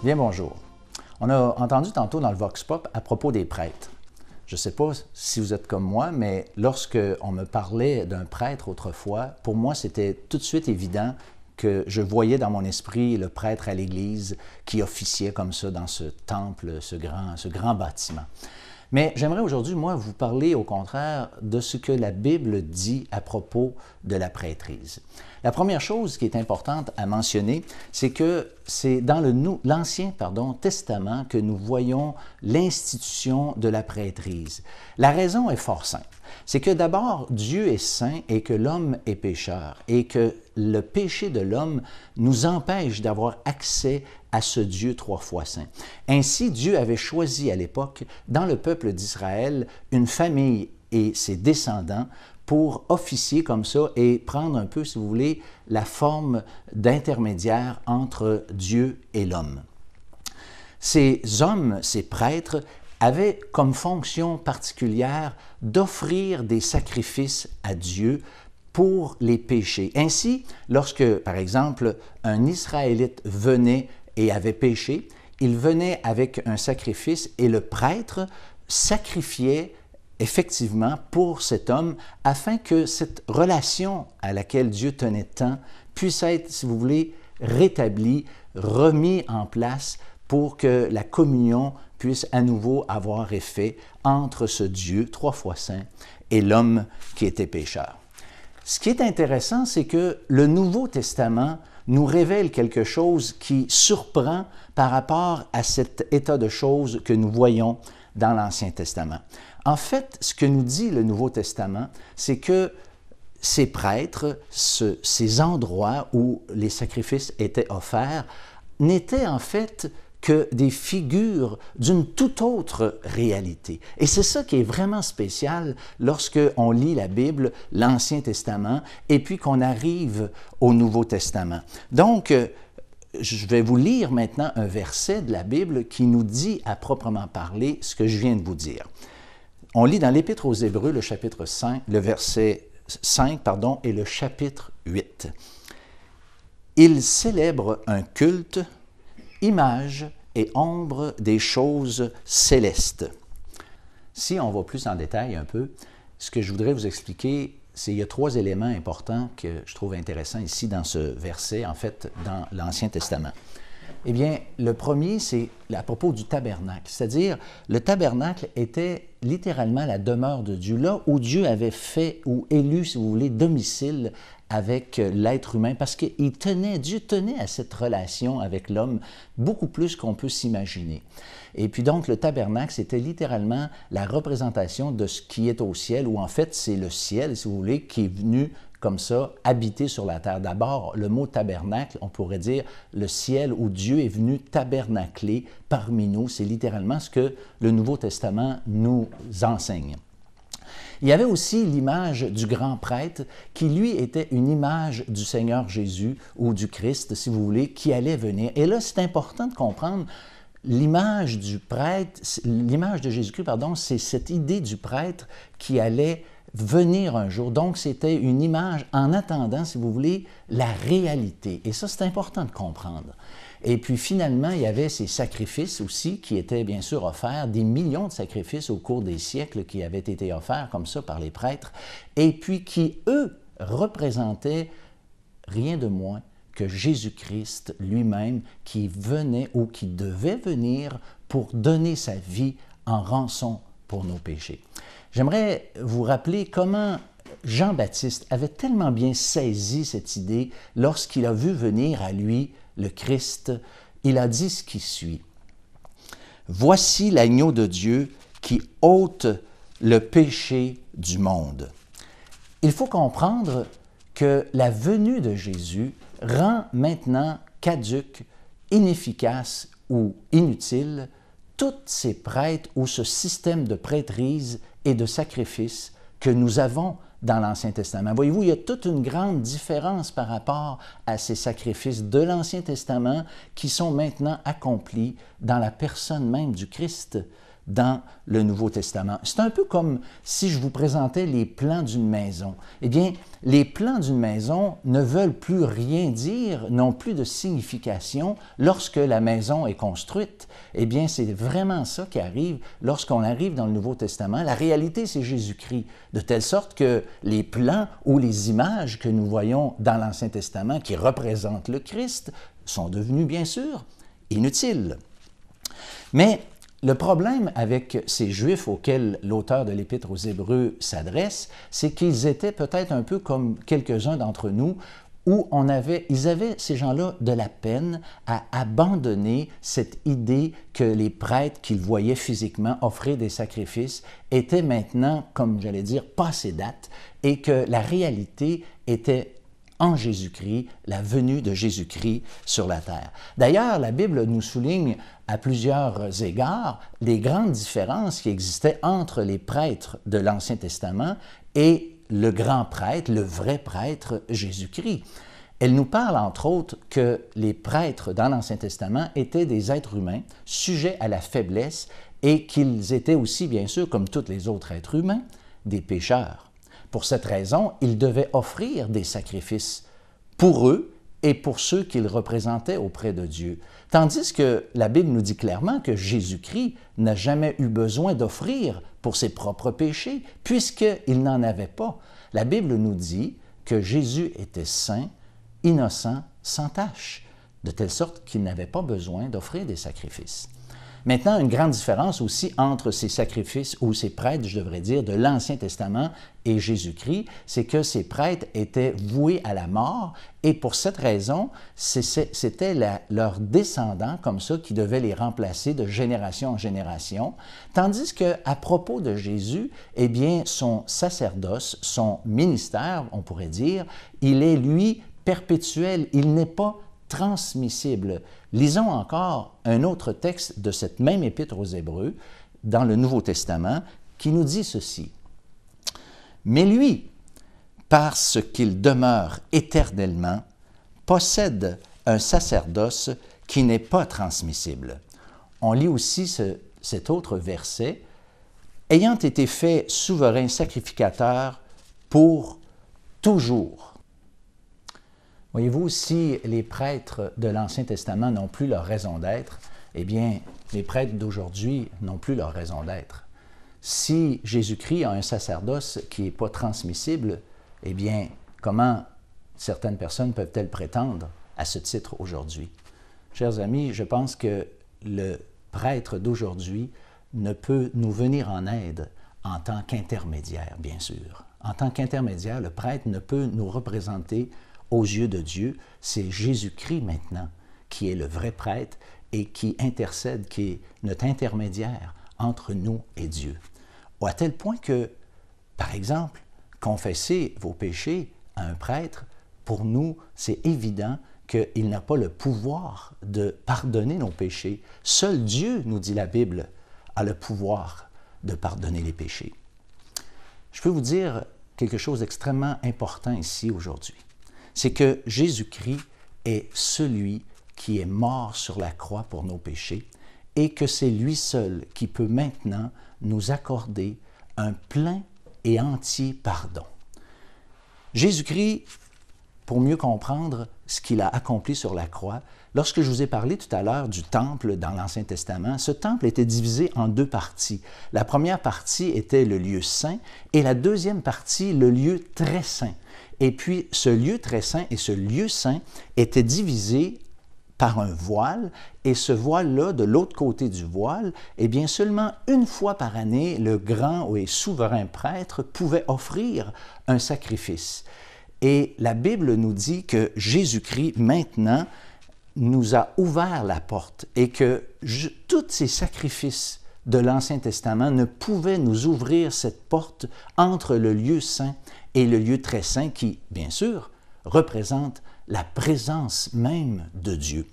Bien, bonjour. On a entendu tantôt dans le Vox Pop à propos des prêtres. Je ne sais pas si vous êtes comme moi, mais lorsque on me parlait d'un prêtre autrefois, pour moi, c'était tout de suite évident que je voyais dans mon esprit le prêtre à l'église qui officiait comme ça dans ce temple, ce grand bâtiment. Mais j'aimerais aujourd'hui, moi, vous parler au contraire de ce que la Bible dit à propos de la prêtrise. La première chose qui est importante à mentionner, c'est que c'est dans l'Ancien Testament que nous voyons l'institution de la prêtrise. La raison est fort simple. C'est que d'abord, Dieu est saint et que l'homme est pécheur et que le péché de l'homme nous empêche d'avoir accès à ce Dieu trois fois saint. Ainsi, Dieu avait choisi à l'époque, dans le peuple d'Israël, une famille et ses descendants pour officier comme ça et prendre un peu, si vous voulez, la forme d'intermédiaire entre Dieu et l'homme. Ces hommes, ces prêtres, avaient comme fonction particulière d'offrir des sacrifices à Dieu pour les péchés. Ainsi, lorsque, par exemple, un Israélite venait et avait péché, il venait avec un sacrifice et le prêtre sacrifiait effectivement pour cet homme afin que cette relation à laquelle Dieu tenait tant puisse être, si vous voulez, rétablie, remise en place pour que la communion puisse à nouveau avoir effet entre ce Dieu trois fois saint et l'homme qui était pécheur. Ce qui est intéressant, c'est que le Nouveau Testament nous révèle quelque chose qui surprend par rapport à cet état de choses que nous voyons dans l'Ancien Testament. En fait, ce que nous dit le Nouveau Testament, c'est que ces prêtres, ces endroits où les sacrifices étaient offerts, n'étaient en fait que des figures d'une toute autre réalité. Et c'est ça qui est vraiment spécial lorsqu'on lit la Bible, l'Ancien Testament, et puis qu'on arrive au Nouveau Testament. Donc, je vais vous lire maintenant un verset de la Bible qui nous dit à proprement parler ce que je viens de vous dire. On lit dans l'Épître aux Hébreux, le chapitre 5, le verset 5, et le chapitre 8. « Ils célèbrent un culte, image et ombre des choses célestes. » Si on va plus en détail un peu, ce que je voudrais vous expliquer, c'est qu'il y a trois éléments importants que je trouve intéressants ici dans ce verset, en fait, dans l'Ancien Testament. Eh bien, le premier, c'est à propos du tabernacle, c'est-à-dire le tabernacle était littéralement la demeure de Dieu, là où Dieu avait fait ou élu, si vous voulez, domicile avec l'être humain, parce que Dieu tenait à cette relation avec l'homme beaucoup plus qu'on peut s'imaginer. Et puis donc, le tabernacle, c'était littéralement la représentation de ce qui est au ciel, ou en fait, c'est le ciel, si vous voulez, qui est venu comme ça, habiter sur la terre. D'abord, le mot tabernacle, on pourrait dire le ciel où Dieu est venu tabernacler parmi nous. C'est littéralement ce que le Nouveau Testament nous enseigne. Il y avait aussi l'image du grand prêtre qui, lui, était une image du Seigneur Jésus ou du Christ, si vous voulez, qui allait venir. Et là, c'est important de comprendre l'image du prêtre, l'image de Jésus-Christ, c'est cette idée du prêtre qui allait venir un jour. Donc, c'était une image en attendant, si vous voulez, la réalité. Et ça, c'est important de comprendre. Et puis, finalement, il y avait ces sacrifices aussi qui étaient bien sûr offerts, des millions de sacrifices au cours des siècles qui avaient été offerts comme ça par les prêtres, et puis qui, eux, représentaient rien de moins que Jésus-Christ lui-même qui venait ou qui devait venir pour donner sa vie en rançon pour nos péchés. J'aimerais vous rappeler comment Jean-Baptiste avait tellement bien saisi cette idée lorsqu'il a vu venir à lui le Christ. Il a dit ce qui suit. « Voici l'agneau de Dieu qui ôte le péché du monde. » Il faut comprendre que la venue de Jésus rend maintenant caduque, inefficace ou inutile tous ces prêtres ou ce système de prêtrise et de sacrifice que nous avons dans l'Ancien Testament. Voyez-vous, il y a toute une grande différence par rapport à ces sacrifices de l'Ancien Testament qui sont maintenant accomplis dans la personne même du Christ dans le Nouveau Testament. C'est un peu comme si je vous présentais les plans d'une maison. Eh bien, les plans d'une maison ne veulent plus rien dire, n'ont plus de signification lorsque la maison est construite. Eh bien, c'est vraiment ça qui arrive lorsqu'on arrive dans le Nouveau Testament. La réalité, c'est Jésus-Christ, de telle sorte que les plans ou les images que nous voyons dans l'Ancien Testament qui représentent le Christ sont devenus, bien sûr, inutiles. Mais le problème avec ces Juifs auxquels l'auteur de l'Épître aux Hébreux s'adresse, c'est qu'ils étaient peut-être un peu comme quelques-uns d'entre nous, où ils avaient, ces gens-là, de la peine à abandonner cette idée que les prêtres qu'ils voyaient physiquement offrir des sacrifices étaient maintenant, comme j'allais dire, passé date, et que la réalité était en Jésus-Christ, la venue de Jésus-Christ sur la terre. D'ailleurs, la Bible nous souligne à plusieurs égards les grandes différences qui existaient entre les prêtres de l'Ancien Testament et le grand prêtre, le vrai prêtre Jésus-Christ. Elle nous parle, entre autres, que les prêtres dans l'Ancien Testament étaient des êtres humains sujets à la faiblesse et qu'ils étaient aussi, bien sûr, comme tous les autres êtres humains, des pécheurs. Pour cette raison, ils devaient offrir des sacrifices pour eux et pour ceux qu'ils représentaient auprès de Dieu. Tandis que la Bible nous dit clairement que Jésus-Christ n'a jamais eu besoin d'offrir pour ses propres péchés, puisqu'il n'en avait pas. La Bible nous dit que Jésus était saint, innocent, sans tache, de telle sorte qu'il n'avait pas besoin d'offrir des sacrifices. Maintenant, une grande différence aussi entre ces sacrifices, ou ces prêtres, je devrais dire, de l'Ancien Testament et Jésus-Christ, c'est que ces prêtres étaient voués à la mort, et pour cette raison, c'était leurs descendants, comme ça, qui devaient les remplacer de génération en génération, tandis qu'à propos de Jésus, eh bien, son sacerdoce, son ministère, on pourrait dire, il est, lui, perpétuel, il n'est pas transmissible. Lisons encore un autre texte de cette même épître aux Hébreux, dans le Nouveau Testament, qui nous dit ceci. « Mais lui, parce qu'il demeure éternellement, possède un sacerdoce qui n'est pas transmissible. » On lit aussi cet autre verset, « Ayant été fait souverain sacrificateur pour toujours. » Voyez-vous, si les prêtres de l'Ancien Testament n'ont plus leur raison d'être, eh bien, les prêtres d'aujourd'hui n'ont plus leur raison d'être. Si Jésus-Christ a un sacerdoce qui n'est pas transmissible, eh bien, comment certaines personnes peuvent-elles prétendre à ce titre aujourd'hui? Chers amis, je pense que le prêtre d'aujourd'hui ne peut nous venir en aide en tant qu'intermédiaire, bien sûr. En tant qu'intermédiaire, le prêtre ne peut nous représenter aux yeux de Dieu. C'est Jésus-Christ maintenant qui est le vrai prêtre et qui intercède, qui est notre intermédiaire entre nous et Dieu. À tel point que, par exemple, confesser vos péchés à un prêtre, pour nous, c'est évident qu'il n'a pas le pouvoir de pardonner nos péchés. Seul Dieu, nous dit la Bible, a le pouvoir de pardonner les péchés. Je peux vous dire quelque chose d'extrêmement important ici aujourd'hui. C'est que Jésus-Christ est celui qui est mort sur la croix pour nos péchés et que c'est lui seul qui peut maintenant nous accorder un plein et entier pardon. Jésus-Christ, pour mieux comprendre ce qu'il a accompli sur la croix, lorsque je vous ai parlé tout à l'heure du temple dans l'Ancien Testament, ce temple était divisé en deux parties. La première partie était le lieu saint et la deuxième partie, le lieu très saint. Et puis, ce lieu très saint et ce lieu saint étaient divisés par un voile, et ce voile-là, de l'autre côté du voile, eh bien, seulement une fois par année, le grand et souverain prêtre pouvait offrir un sacrifice. Et la Bible nous dit que Jésus-Christ, maintenant, nous a ouvert la porte et que tous ces sacrifices de l'Ancien Testament ne pouvaient nous ouvrir cette porte entre le lieu saint et le lieu très saint qui, bien sûr, représente la présence même de Dieu.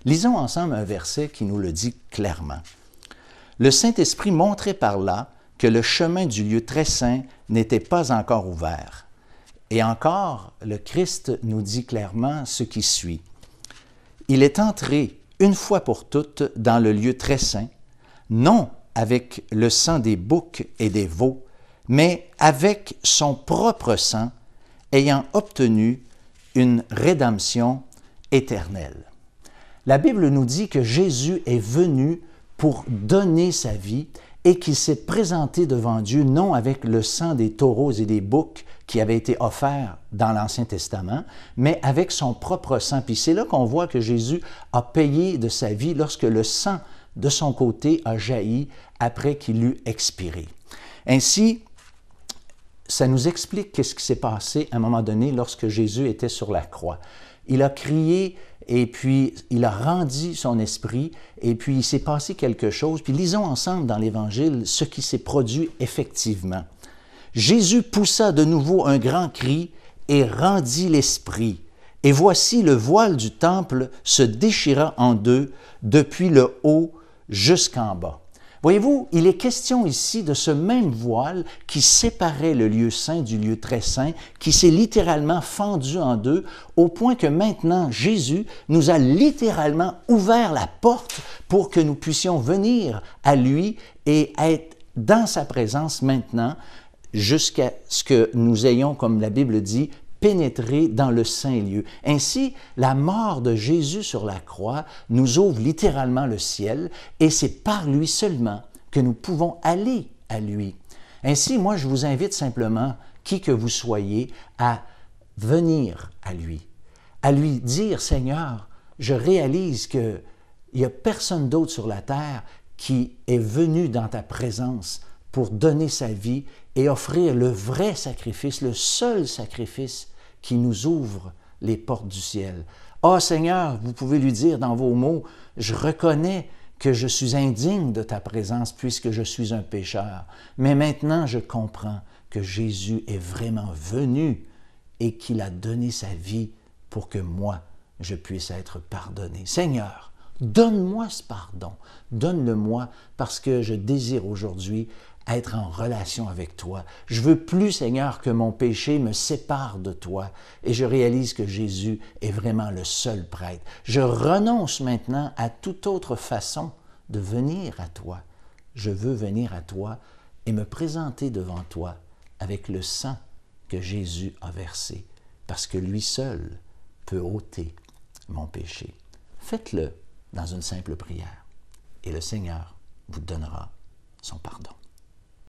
Lisons ensemble un verset qui nous le dit clairement. « Le Saint-Esprit montrait par là que le chemin du lieu très saint n'était pas encore ouvert. » Et encore, le Christ nous dit clairement ce qui suit. « Il est entré une fois pour toutes dans le lieu très saint, non avec le sang des boucs et des veaux, mais avec son propre sang, ayant obtenu une rédemption éternelle. La Bible nous dit que Jésus est venu pour donner sa vie et qu'il s'est présenté devant Dieu non avec le sang des taureaux et des boucs qui avait été offert dans l'Ancien Testament, mais avec son propre sang. Puis c'est là qu'on voit que Jésus a payé de sa vie lorsque le sang de son côté a jailli après qu'il eut expiré. Ainsi, ça nous explique qu'est-ce qui s'est passé à un moment donné lorsque Jésus était sur la croix. Il a crié et puis il a rendu son esprit et puis il s'est passé quelque chose. Puis lisons ensemble dans l'Évangile ce qui s'est produit effectivement. Jésus poussa de nouveau un grand cri et rendit l'esprit. Et voici le voile du temple se déchira en deux depuis le haut jusqu'en bas. Voyez-vous, il est question ici de ce même voile qui séparait le lieu saint du lieu très saint, qui s'est littéralement fendu en deux, au point que maintenant Jésus nous a littéralement ouvert la porte pour que nous puissions venir à lui et être dans sa présence maintenant, jusqu'à ce que nous ayons, comme la Bible dit, pénétrer dans le saint lieu. Ainsi, la mort de Jésus sur la croix nous ouvre littéralement le ciel et c'est par lui seulement que nous pouvons aller à lui. Ainsi, moi, je vous invite simplement, qui que vous soyez, à venir à lui dire, Seigneur, je réalise qu'il n'y a personne d'autre sur la terre qui est venu dans ta présence pour donner sa vie et offrir le vrai sacrifice, le seul sacrifice qui nous ouvre les portes du ciel. « Ah, Seigneur, vous pouvez lui dire dans vos mots, je reconnais que je suis indigne de ta présence puisque je suis un pécheur. Mais maintenant, je comprends que Jésus est vraiment venu et qu'il a donné sa vie pour que moi, je puisse être pardonné. Seigneur, donne-moi ce pardon, donne-le-moi parce que je désire aujourd'hui être en relation avec toi. Je veux plus, Seigneur, que mon péché me sépare de toi et je réalise que Jésus est vraiment le seul prêtre. Je renonce maintenant à toute autre façon de venir à toi. Je veux venir à toi et me présenter devant toi avec le sang que Jésus a versé, parce que lui seul peut ôter mon péché. Faites-le dans une simple prière et le Seigneur vous donnera son pardon.